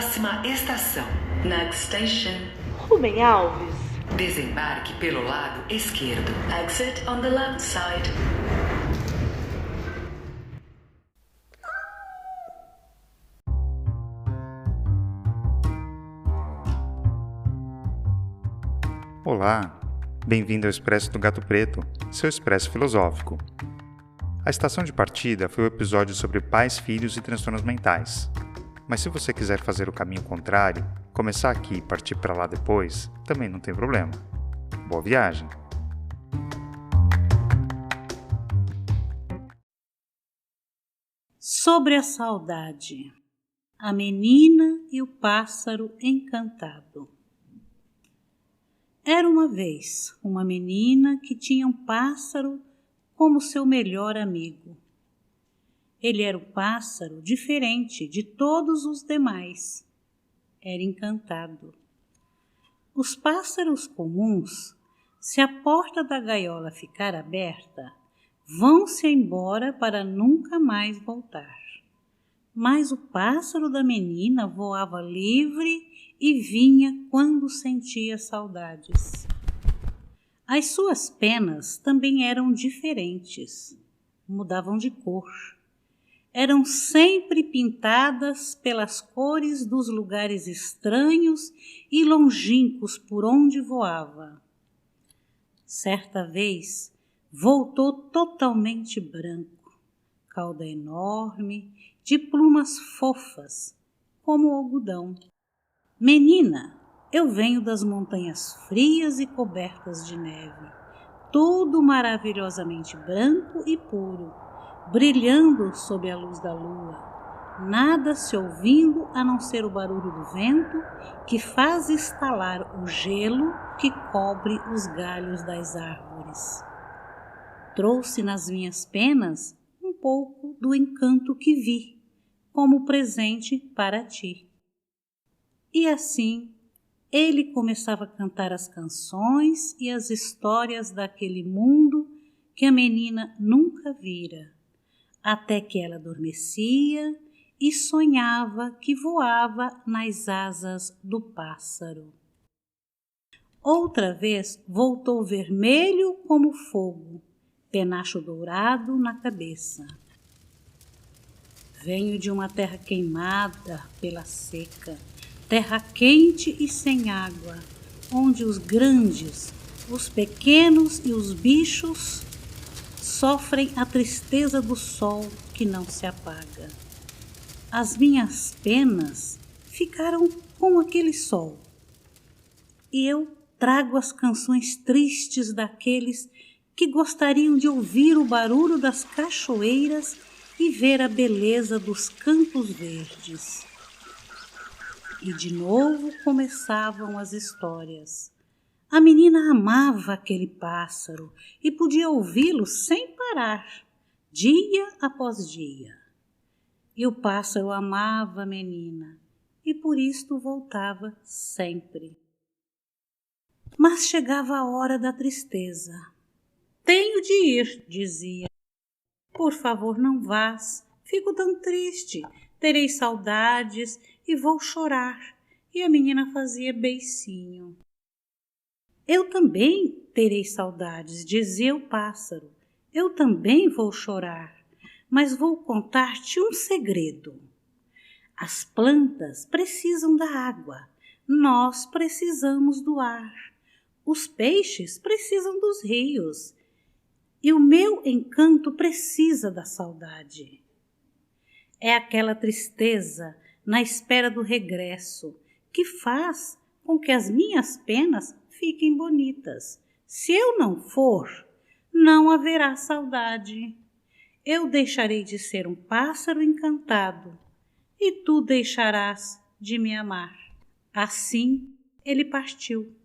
Próxima estação. Next station. Rubem Alves. Desembarque pelo lado esquerdo. Exit on the left side. Olá, bem-vindo ao Expresso do Gato Preto, seu expresso filosófico. A estação de partida foi o episódio sobre pais, filhos e transtornos mentais. Mas se você quiser fazer o caminho contrário, começar aqui e partir para lá depois, também não tem problema. Boa viagem! Sobre a saudade. A menina e o pássaro encantado. Era uma vez uma menina que tinha um pássaro como seu melhor amigo. Ele era um pássaro diferente de todos os demais. Era encantado. Os pássaros comuns, se a porta da gaiola ficar aberta, vão-se embora para nunca mais voltar. Mas o pássaro da menina voava livre e vinha quando sentia saudades. As suas penas também eram diferentes, mudavam de cor. Eram sempre pintadas pelas cores dos lugares estranhos e longínquos por onde voava. Certa vez, voltou totalmente branco, cauda enorme, de plumas fofas, como algodão. Menina, eu venho das montanhas frias e cobertas de neve, tudo maravilhosamente branco e puro, brilhando sob a luz da lua, nada se ouvindo a não ser o barulho do vento que faz estalar o gelo que cobre os galhos das árvores. Trouxe nas minhas penas um pouco do encanto que vi, como presente para ti. E assim, ele começava a cantar as canções e as histórias daquele mundo que a menina nunca vira, até que ela adormecia e sonhava que voava nas asas do pássaro. Outra vez voltou vermelho como fogo, penacho dourado na cabeça. Venho de uma terra queimada pela seca, terra quente e sem água, onde os grandes, os pequenos e os bichos sofrem a tristeza do sol que não se apaga. As minhas penas ficaram com aquele sol. E eu trago as canções tristes daqueles que gostariam de ouvir o barulho das cachoeiras e ver a beleza dos campos verdes. E de novo começavam as histórias. A menina amava aquele pássaro e podia ouvi-lo sem parar, dia após dia. E o pássaro amava a menina e por isto voltava sempre. Mas chegava a hora da tristeza. Tenho de ir, dizia. Por favor, não vás. Fico tão triste. Terei saudades e vou chorar. E a menina fazia beicinho. Eu também terei saudades, dizia o pássaro. Eu também vou chorar, mas vou contar-te um segredo. As plantas precisam da água, nós precisamos do ar. Os peixes precisam dos rios. E o meu encanto precisa da saudade. É aquela tristeza na espera do regresso que faz com que as minhas penas fiquem bonitas. Se eu não for, não haverá saudade. Eu deixarei de ser um pássaro encantado e tu deixarás de me amar. Assim ele partiu.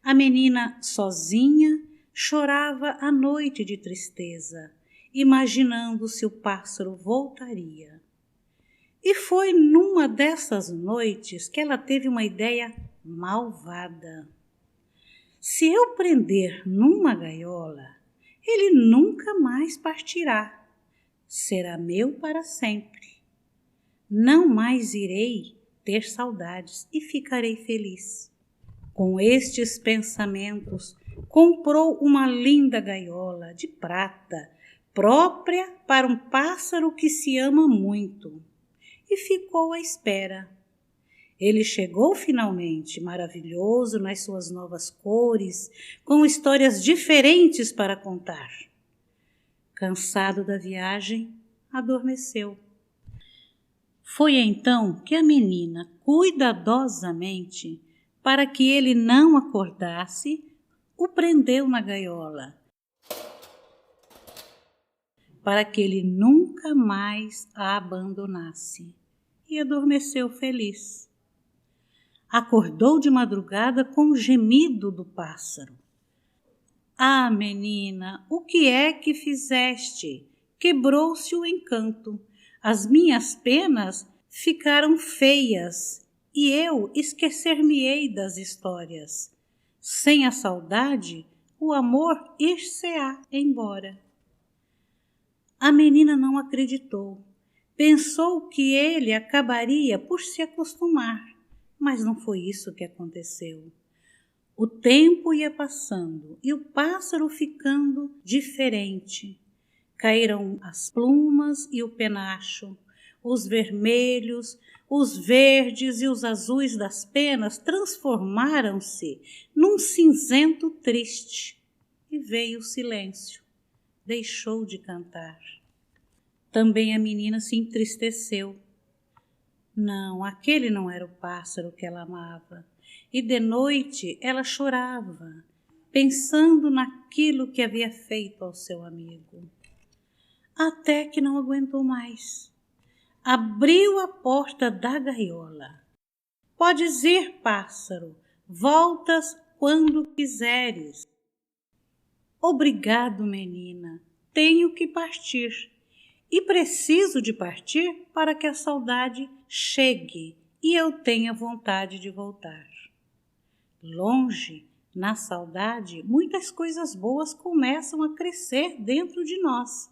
A menina sozinha chorava a noite de tristeza, imaginando se o pássaro voltaria. E foi numa dessas noites que ela teve uma ideia malvada. Se eu prender numa gaiola, ele nunca mais partirá. Será meu para sempre. Não mais irei ter saudades e ficarei feliz. Com estes pensamentos, comprou uma linda gaiola de prata, própria para um pássaro que se ama muito, e ficou à espera. Ele chegou finalmente, maravilhoso nas suas novas cores, com histórias diferentes para contar. Cansado da viagem, adormeceu. Foi então que a menina, cuidadosamente, para que ele não acordasse, o prendeu na gaiola, para que ele nunca mais a abandonasse, e adormeceu feliz. Acordou de madrugada com o gemido do pássaro. Ah, menina, o que é que fizeste? Quebrou-se o encanto. As minhas penas ficaram feias e eu esquecer-me-ei das histórias. Sem a saudade, o amor ir-se-á embora. A menina não acreditou. Pensou que ele acabaria por se acostumar, mas não foi isso que aconteceu. O tempo ia passando e o pássaro ficando diferente. Caíram as plumas e o penacho, os vermelhos, os verdes e os azuis das penas transformaram-se num cinzento triste. E veio o silêncio, deixou de cantar. Também a menina se entristeceu. Não, aquele não era o pássaro que ela amava. E de noite ela chorava, pensando naquilo que havia feito ao seu amigo. Até que não aguentou mais. Abriu a porta da gaiola. Podes ir, pássaro, voltas quando quiseres. Obrigado, menina, tenho que partir. E preciso de partir para que a saudade chegue e eu tenha vontade de voltar. Longe, na saudade, muitas coisas boas começam a crescer dentro de nós.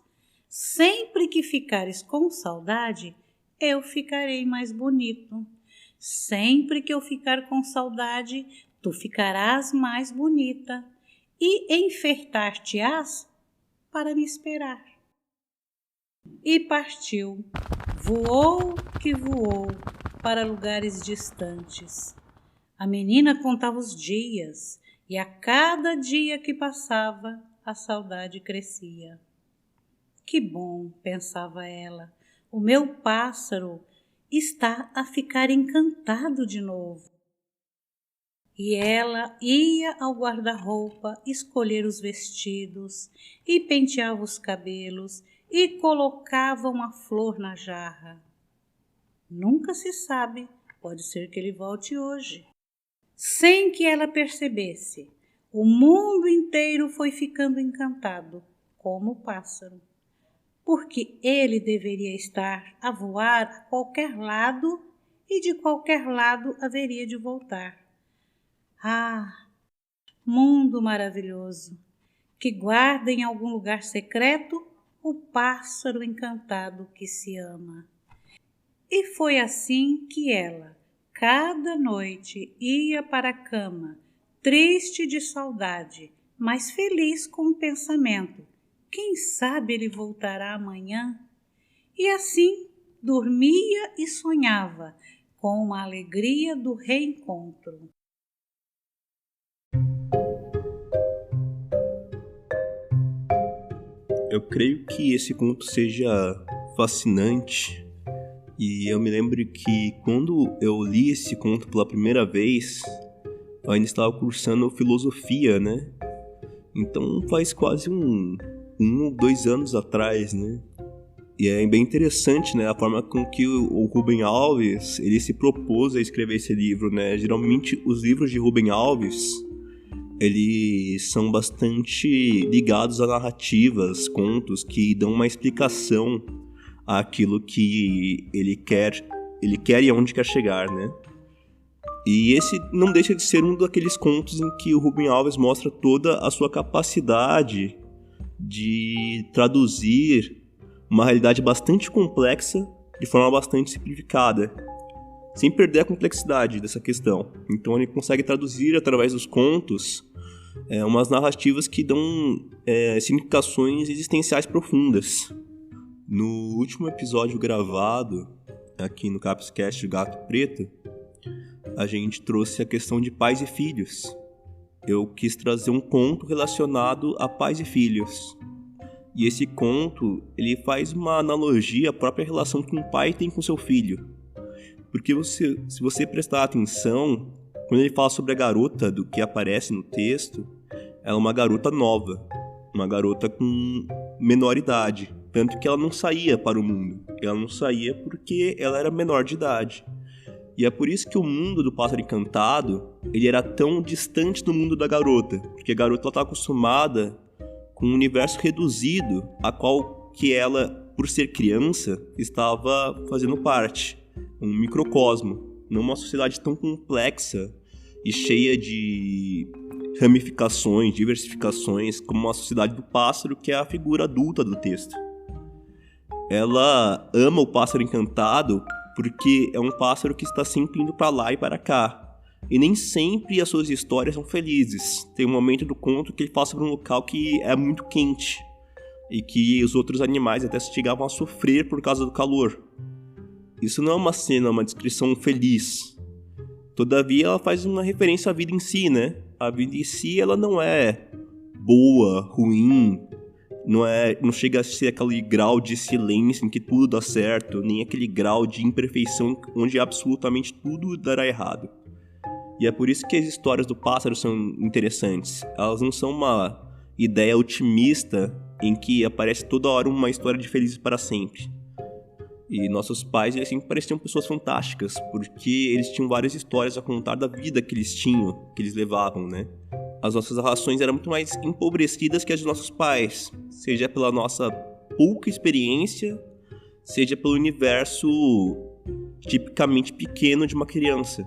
Sempre que ficares com saudade, eu ficarei mais bonito. Sempre que eu ficar com saudade, tu ficarás mais bonita e enfeitar-te-ás para me esperar. E partiu, voou que voou para lugares distantes. A menina contava os dias e a cada dia que passava a saudade crescia. Que bom, pensava ela, o meu pássaro está a ficar encantado de novo. E ela ia ao guarda-roupa escolher os vestidos e penteava os cabelos e colocava uma flor na jarra. Nunca se sabe, pode ser que ele volte hoje. Sem que ela percebesse, o mundo inteiro foi ficando encantado, como o pássaro, porque ele deveria estar a voar a qualquer lado e de qualquer lado haveria de voltar. Ah, mundo maravilhoso, que guarda em algum lugar secreto o pássaro encantado que se ama. E foi assim que ela, cada noite, ia para a cama, triste de saudade, mas feliz com o pensamento: quem sabe ele voltará amanhã? E assim dormia e sonhava com a alegria do reencontro. Eu creio que esse conto seja fascinante. E eu me lembro que quando eu li esse conto pela primeira vez, eu ainda estava cursando filosofia, né? Então faz quase um ou 2 anos atrás, né? E é bem interessante, né? A forma com que o Rubem Alves, ele se propôs a escrever esse livro, né? Geralmente os livros de Rubem Alves, eles são bastante ligados a narrativas, contos que dão uma explicação àquilo que ele quer e aonde quer chegar, né? E esse não deixa de ser um daqueles contos em que o Rubem Alves mostra toda a sua capacidade de traduzir uma realidade bastante complexa de forma bastante simplificada, sem perder a complexidade dessa questão. Então ele consegue traduzir através dos contos umas narrativas que dão significações existenciais profundas. No último episódio gravado, aqui no Capscast do Gato Preto, a gente trouxe a questão de pais e filhos. Eu quis trazer um conto relacionado a pais e filhos. E esse conto, ele faz uma analogia à própria relação que um pai tem com seu filho. Porque se você prestar atenção, quando ele fala sobre a garota do que aparece no texto, ela é uma garota nova, uma garota com menor idade. Tanto que ela não saía para o mundo. Ela não saía porque ela era menor de idade. E é por isso que o mundo do Pássaro Encantado, ele era tão distante do mundo da garota. Porque a garota está acostumada com um universo reduzido, a qual que ela, por ser criança, estava fazendo parte. Um microcosmo, não uma sociedade tão complexa e cheia de ramificações, diversificações, como uma sociedade do pássaro, que é a figura adulta do texto. Ela ama o Pássaro Encantado porque é um pássaro que está sempre indo para lá e para cá. E nem sempre as suas histórias são felizes. Tem um momento do conto que ele fala sobre um local que é muito quente e que os outros animais até chegavam a sofrer por causa do calor. Isso não é uma cena, é uma descrição feliz. Todavia, ela faz uma referência à vida em si, né? A vida em si, ela não é boa, ruim, não chega a ser aquele grau de silêncio em que tudo dá certo, nem aquele grau de imperfeição onde absolutamente tudo dará errado. E é por isso que as histórias do pássaro são interessantes. Elas não são uma ideia otimista em que aparece toda hora uma história de felizes para sempre. E nossos pais, eles sempre pareciam pessoas fantásticas, porque eles tinham várias histórias a contar da vida que eles tinham, que eles levavam, né? As nossas relações eram muito mais empobrecidas que as dos nossos pais, seja pela nossa pouca experiência, seja pelo universo tipicamente pequeno de uma criança.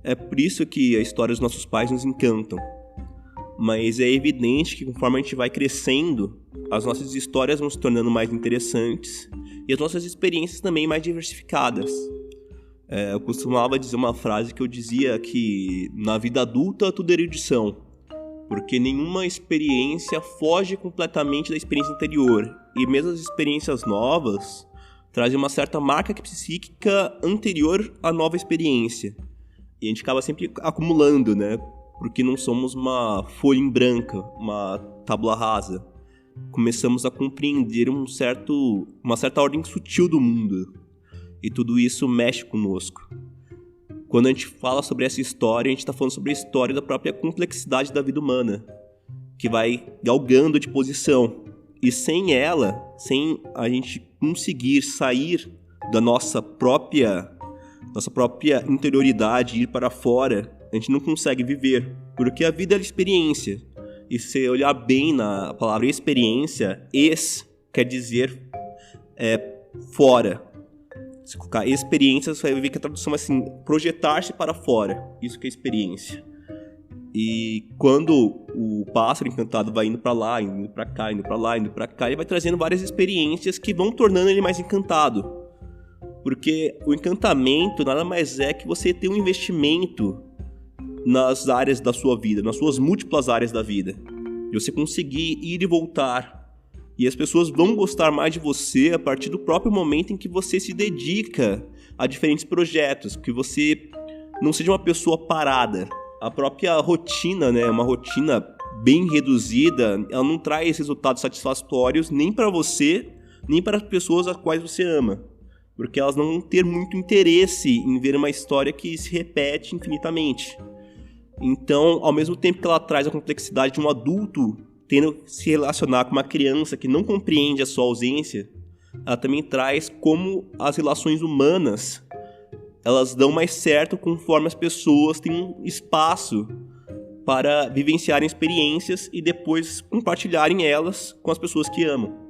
É por isso que a história dos nossos pais nos encantam. Mas é evidente que conforme a gente vai crescendo, as nossas histórias vão se tornando mais interessantes e as nossas experiências também mais diversificadas. Eu costumava dizer uma frase que eu dizia que na vida adulta tudo é erudição, porque nenhuma experiência foge completamente da experiência anterior, e mesmo as experiências novas trazem uma certa marca psíquica anterior à nova experiência. E a gente acaba sempre acumulando, né? Porque não somos uma folha em branca, uma tábua rasa. Começamos a compreender uma certa ordem sutil do mundo. E tudo isso mexe conosco. Quando a gente fala sobre essa história, a gente está falando sobre a história da própria complexidade da vida humana, que vai galgando de posição. E sem ela, sem a gente conseguir sair da nossa própria interioridade e ir para fora, a gente não consegue viver. Porque a vida é experiência. E se você olhar bem na palavra experiência, quer dizer fora. Se colocar experiência, você vai ver que a tradução é assim, projetar-se para fora. Isso que é experiência. E quando o Pássaro Encantado vai indo para lá, indo para cá, indo para lá, indo para cá, ele vai trazendo várias experiências que vão tornando ele mais encantado. Porque o encantamento nada mais é que você ter um investimento nas áreas da sua vida, nas suas múltiplas áreas da vida. E você conseguir ir e voltar. E as pessoas vão gostar mais de você a partir do próprio momento em que você se dedica a diferentes projetos, que você não seja uma pessoa parada. A própria rotina, né, uma rotina bem reduzida, ela não traz resultados satisfatórios nem para você, nem para as pessoas as quais você ama. Porque elas não vão ter muito interesse em ver uma história que se repete infinitamente. Então, ao mesmo tempo que ela traz a complexidade de um adulto tendo que se relacionar com uma criança que não compreende a sua ausência, ela também traz como as relações humanas, elas dão mais certo conforme as pessoas têm um espaço para vivenciarem experiências e depois compartilharem elas com as pessoas que amam.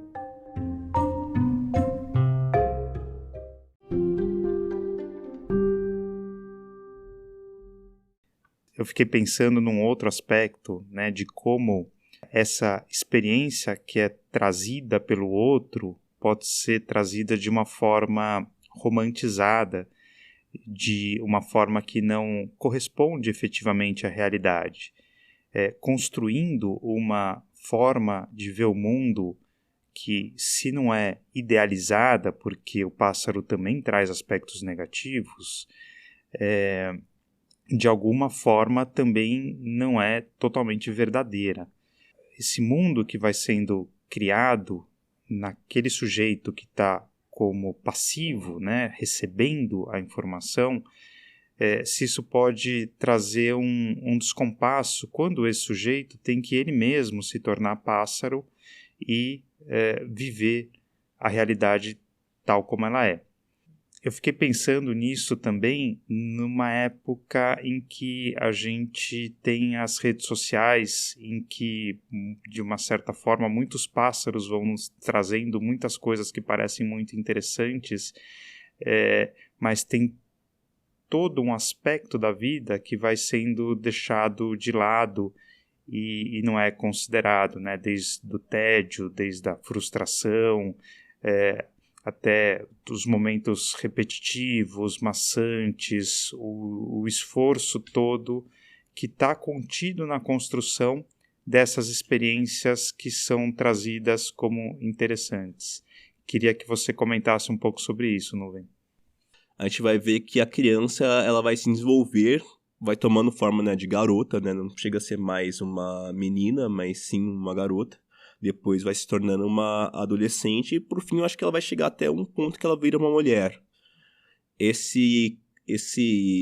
Eu fiquei pensando num outro aspecto, né, de como essa experiência que é trazida pelo outro pode ser trazida de uma forma romantizada de uma forma que não corresponde efetivamente à realidade, construindo uma forma de ver o mundo que, se não é idealizada, porque o pássaro também traz aspectos negativos, de alguma forma também não é totalmente verdadeira. Esse mundo que vai sendo criado naquele sujeito que está como passivo, né, recebendo a informação, se isso pode trazer um descompasso quando esse sujeito tem que ele mesmo se tornar pássaro e viver a realidade tal como ela é. Eu fiquei pensando nisso também numa época em que a gente tem as redes sociais, em que, de uma certa forma, muitos pássaros vão nos trazendo muitas coisas que parecem muito interessantes, mas tem todo um aspecto da vida que vai sendo deixado de lado e não é considerado, né? Desde o tédio, desde a frustração, até os momentos repetitivos, maçantes, o esforço todo que está contido na construção dessas experiências que são trazidas como interessantes. Queria que você comentasse um pouco sobre isso, Nuvem. A gente vai ver que a criança ela vai se desenvolver, vai tomando forma, né, de garota, né? Não chega a ser mais uma menina, mas sim uma garota. Depois vai se tornando uma adolescente e, por fim, eu acho que ela vai chegar até um ponto que ela vira uma mulher. Esse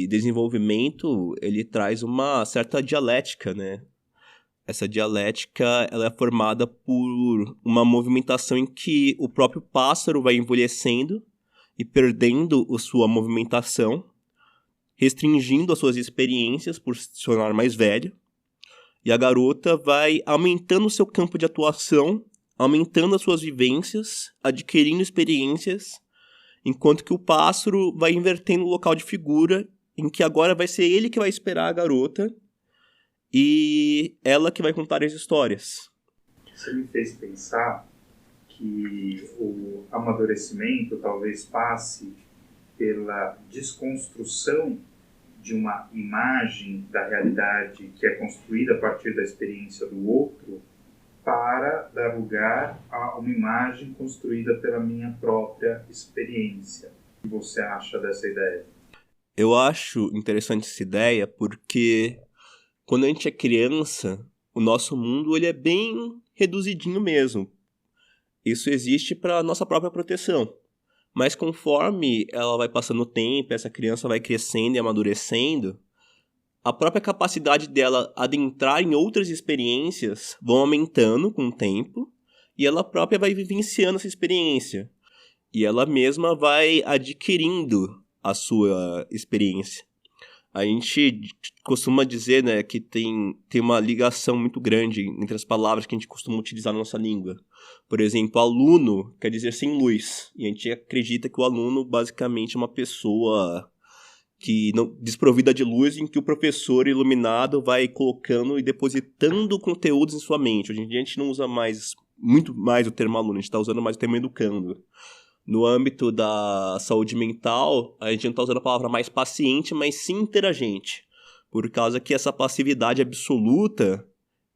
desenvolvimento, ele traz uma certa dialética, né? Essa dialética, ela é formada por uma movimentação em que o próprio pássaro vai envelhecendo e perdendo a sua movimentação, restringindo as suas experiências por se tornar mais velho. E a garota vai aumentando o seu campo de atuação, aumentando as suas vivências, adquirindo experiências, enquanto que o pássaro vai invertendo o local de figura, em que agora vai ser ele que vai esperar a garota e ela que vai contar as histórias. Você me fez pensar que o amadurecimento talvez passe pela desconstrução de uma imagem da realidade que é construída a partir da experiência do outro para dar lugar a uma imagem construída pela minha própria experiência. O que você acha dessa ideia? Eu acho interessante essa ideia porque quando a gente é criança, o nosso mundo ele é bem reduzidinho mesmo. Isso existe para a nossa própria proteção. Mas conforme ela vai passando o tempo, essa criança vai crescendo e amadurecendo, a própria capacidade dela adentrar em outras experiências vão aumentando com o tempo e ela própria vai vivenciando essa experiência. E ela mesma vai adquirindo a sua experiência. A gente costuma dizer, né, que tem uma ligação muito grande entre as palavras que a gente costuma utilizar na nossa língua. Por exemplo, aluno quer dizer sem luz. E a gente acredita que o aluno basicamente é uma pessoa que desprovida de luz, em que o professor iluminado vai colocando e depositando conteúdos em sua mente. Hoje em dia a gente não usa muito mais o termo aluno, a gente está usando mais o termo educando. No âmbito da saúde mental, a gente não está usando a palavra mais paciente, mas sim interagente. Por causa que essa passividade absoluta,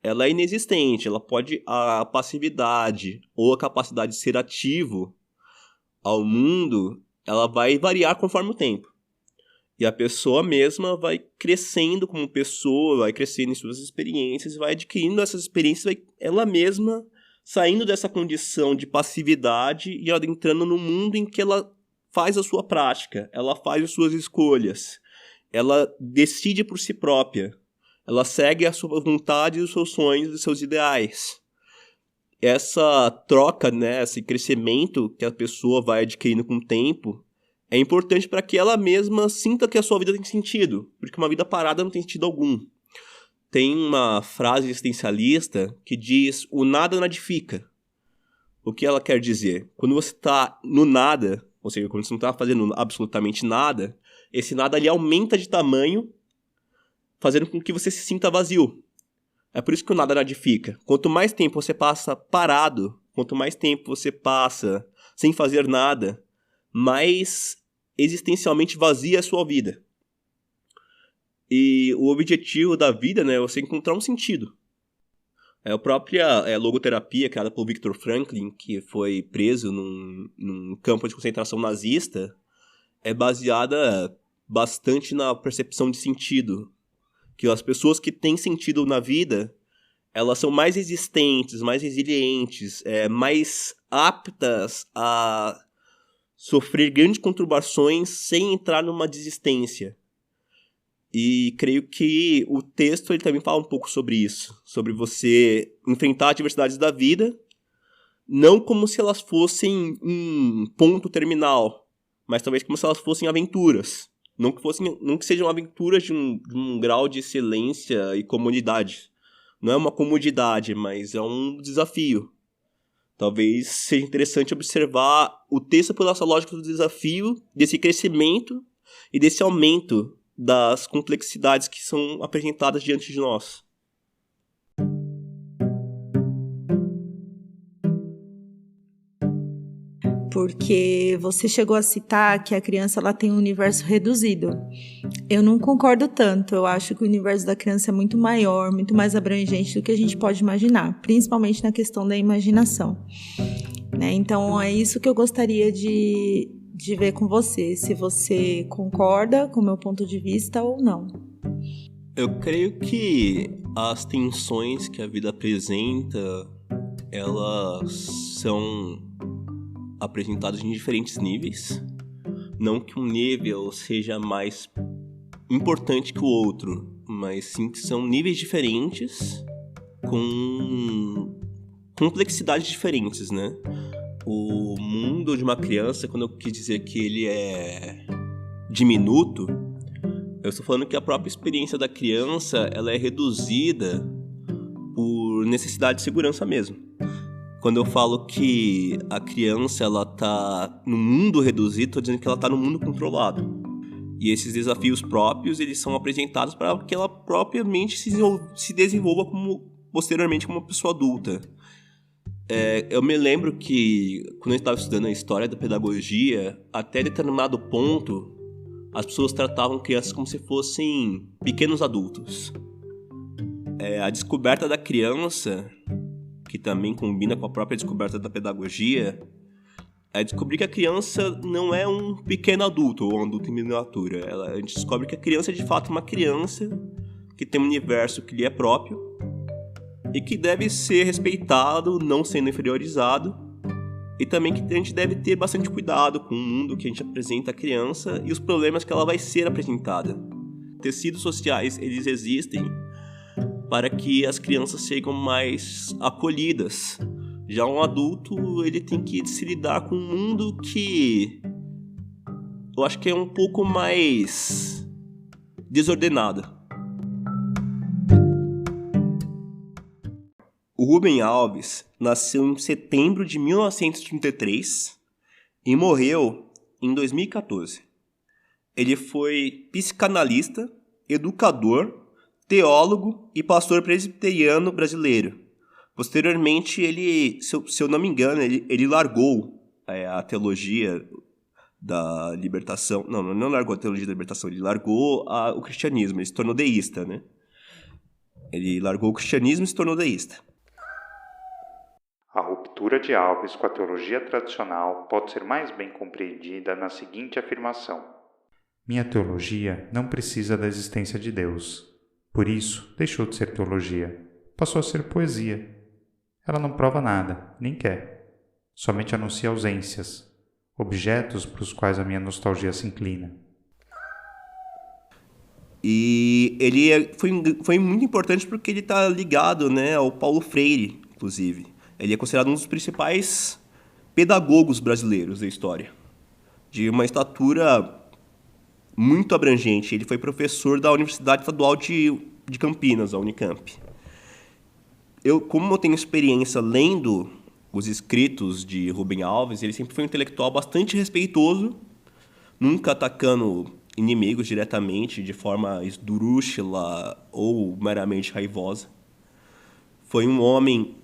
ela é inexistente. A passividade ou a capacidade de ser ativo ao mundo, ela vai variar conforme o tempo. E a pessoa mesma vai crescendo como pessoa, vai crescendo em suas experiências, vai adquirindo essas experiências, ela mesma saindo dessa condição de passividade e adentrando no mundo em que ela faz a sua prática, ela faz as suas escolhas, ela decide por si própria, ela segue a sua vontade, os seus sonhos, os seus ideais. Essa troca, né, esse crescimento que a pessoa vai adquirindo com o tempo é importante para que ela mesma sinta que a sua vida tem sentido, porque uma vida parada não tem sentido algum. Tem uma frase existencialista que diz: o nada nadifica. O que ela quer dizer? Quando você está no nada, ou seja, quando você não está fazendo absolutamente nada, esse nada ali aumenta de tamanho, fazendo com que você se sinta vazio. É por isso que o nada nadifica. Quanto mais tempo você passa parado, quanto mais tempo você passa sem fazer nada, mais existencialmente vazia a sua vida. E o objetivo da vida, né, é você encontrar um sentido. A própria logoterapia, criada por Viktor Frankl, que foi preso num campo de concentração nazista, é baseada bastante na percepção de sentido. Que as pessoas que têm sentido na vida, elas são mais resistentes, mais resilientes, mais aptas a sofrer grandes conturbações sem entrar numa desistência. E creio que o texto ele também fala um pouco sobre isso, sobre você enfrentar as adversidades da vida, não como se elas fossem um ponto terminal, mas talvez como se elas fossem aventuras. Não que sejam aventuras de um grau de excelência e comodidade. Não é uma comodidade, mas é um desafio. Talvez seja interessante observar o texto pela essa lógica do desafio, desse crescimento e desse aumento das complexidades que são apresentadas diante de nós. Porque você chegou a citar que a criança ela tem um universo reduzido. Eu não concordo tanto. Eu acho que o universo da criança é muito maior, muito mais abrangente do que a gente pode imaginar, principalmente na questão da imaginação. Né? Então, é isso que eu gostaria de ver com você, se você concorda com o meu ponto de vista ou não. Eu creio que as tensões que a vida apresenta, elas são apresentadas em diferentes níveis. Não que um nível seja mais importante que o outro, mas sim que são níveis diferentes com complexidades diferentes, né? O mundo de uma criança, quando eu quis dizer que ele é diminuto, eu estou falando que a própria experiência da criança ela é reduzida por necessidade de segurança mesmo. Quando eu falo que a criança ela tá no mundo reduzido, estou dizendo que ela está no mundo controlado. E esses desafios próprios eles são apresentados para que ela propriamente se desenvolva posteriormente como uma pessoa adulta. Eu me lembro que, quando eu estava estudando a história da pedagogia, até determinado ponto, as pessoas tratavam crianças como se fossem pequenos adultos. A descoberta da criança, que também combina com a própria descoberta da pedagogia, é descobrir que a criança não é um pequeno adulto ou um adulto em miniatura. A gente descobre que a criança é de fato uma criança que tem um universo que lhe é próprio, e que deve ser respeitado, não sendo inferiorizado, e também que a gente deve ter bastante cuidado com o mundo que a gente apresenta à criança e os problemas que ela vai ser apresentada. Tecidos sociais, eles existem para que as crianças sejam mais acolhidas. Já um adulto, ele tem que se lidar com um mundo que eu acho que é um pouco mais desordenado. O Rubem Alves nasceu em setembro de 1933 e morreu em 2014. Ele foi psicanalista, educador, teólogo e pastor presbiteriano brasileiro. Posteriormente, se eu não me engano, ele largou a teologia da libertação. Não largou a teologia da libertação, ele largou o cristianismo, ele se tornou deísta, né? Ele largou o cristianismo e se tornou deísta. A ruptura de Alves com a teologia tradicional pode ser mais bem compreendida na seguinte afirmação: minha teologia não precisa da existência de Deus. Por isso, deixou de ser teologia. Passou a ser poesia. Ela não prova nada, nem quer. Somente anuncia ausências, objetos para os quais a minha nostalgia se inclina. E ele foi muito importante porque ele está ligado, né, ao Paulo Freire, inclusive. Ele é considerado um dos principais pedagogos brasileiros da história, de uma estatura muito abrangente. Ele foi professor da Universidade Estadual de Campinas, a Unicamp. Como eu tenho experiência lendo os escritos de Rubem Alves, ele sempre foi um intelectual bastante respeitoso, nunca atacando inimigos diretamente, de forma esdrúxula ou meramente raivosa. Foi um homem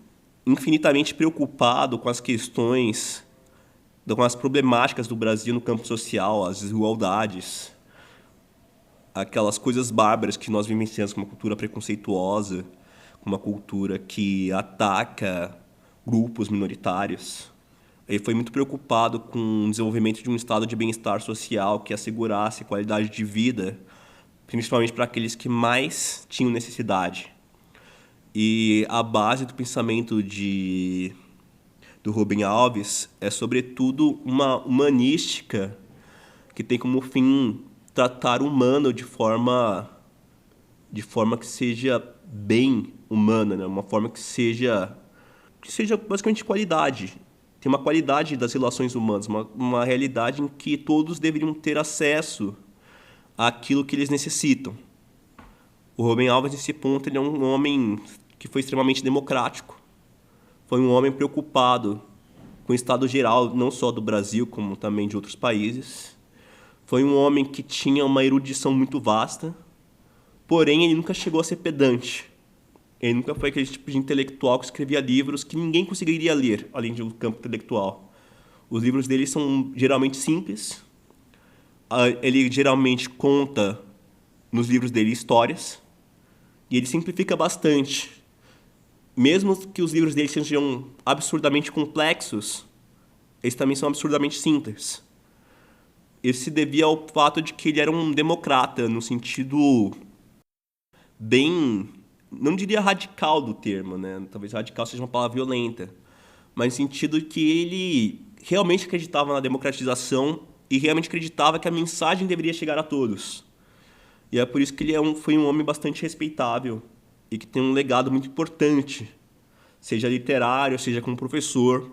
infinitamente preocupado com as questões com as problemáticas do Brasil no campo social, as desigualdades, aquelas coisas bárbaras que nós vivenciamos com uma cultura preconceituosa, com uma cultura que ataca grupos minoritários. Ele foi muito preocupado com o desenvolvimento de um estado de bem-estar social que assegurasse qualidade de vida, principalmente para aqueles que mais tinham necessidade. E a base do pensamento do Rubem Alves é, sobretudo, uma humanística que tem como fim tratar o humano de forma que seja bem humana, né? Uma forma que seja basicamente qualidade. Tem uma qualidade das relações humanas, uma realidade em que todos deveriam ter acesso àquilo que eles necessitam. O Rubem Alves, nesse ponto, ele é um homem que foi extremamente democrático. Foi um homem preocupado com o estado geral, não só do Brasil, como também de outros países. Foi um homem que tinha uma erudição muito vasta, porém ele nunca chegou a ser pedante. Ele nunca foi aquele tipo de intelectual que escrevia livros que ninguém conseguiria ler, além do campo intelectual. Os livros dele são geralmente simples. Ele geralmente conta nos livros dele histórias. E ele simplifica bastante. Mesmo que os livros dele sejam absurdamente complexos, eles também são absurdamente simples. Isso se devia ao fato de que ele era um democrata, no sentido bem, não diria radical do termo, né? Talvez radical seja uma palavra violenta, mas no sentido que ele realmente acreditava na democratização e realmente acreditava que a mensagem deveria chegar a todos. E é por isso que ele foi um homem bastante respeitável e que tem um legado muito importante, seja literário, seja como professor,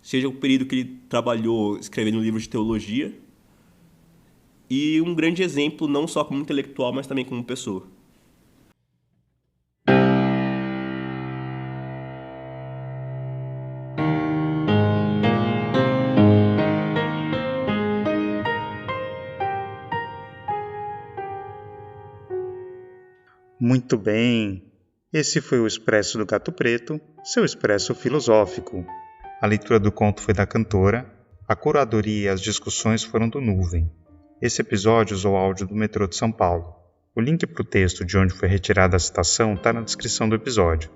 seja o período que ele trabalhou escrevendo livros de teologia, e um grande exemplo não só como intelectual, mas também como pessoa. Muito bem, esse foi o Expresso do Gato Preto, seu expresso filosófico. A leitura do conto foi da cantora, a curadoria e as discussões foram do Nuvem. Esse episódio usou áudio do metrô de São Paulo. O link para o texto de onde foi retirada a citação está na descrição do episódio.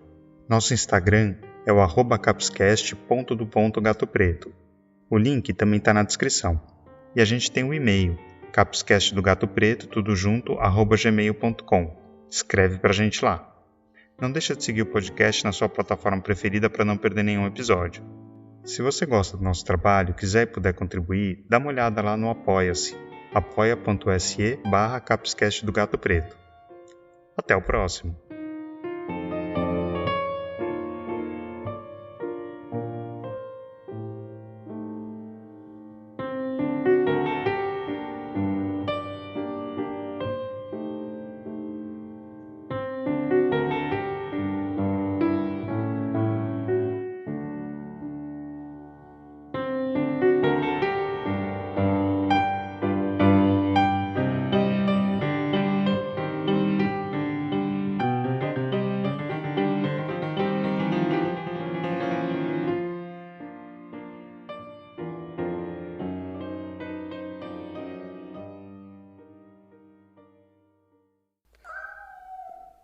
Nosso Instagram é o @capscast.do.gatopreto. O link também está na descrição. E a gente tem um e-mail, capscastdogatopreto, tudo junto, @gmail.com. Escreve pra gente lá. Não deixa de seguir o podcast na sua plataforma preferida para não perder nenhum episódio. Se você gosta do nosso trabalho e quiser e puder contribuir, dá uma olhada lá no Apoia-se, apoia.se/capscastdoGatoPreto. Até o próximo!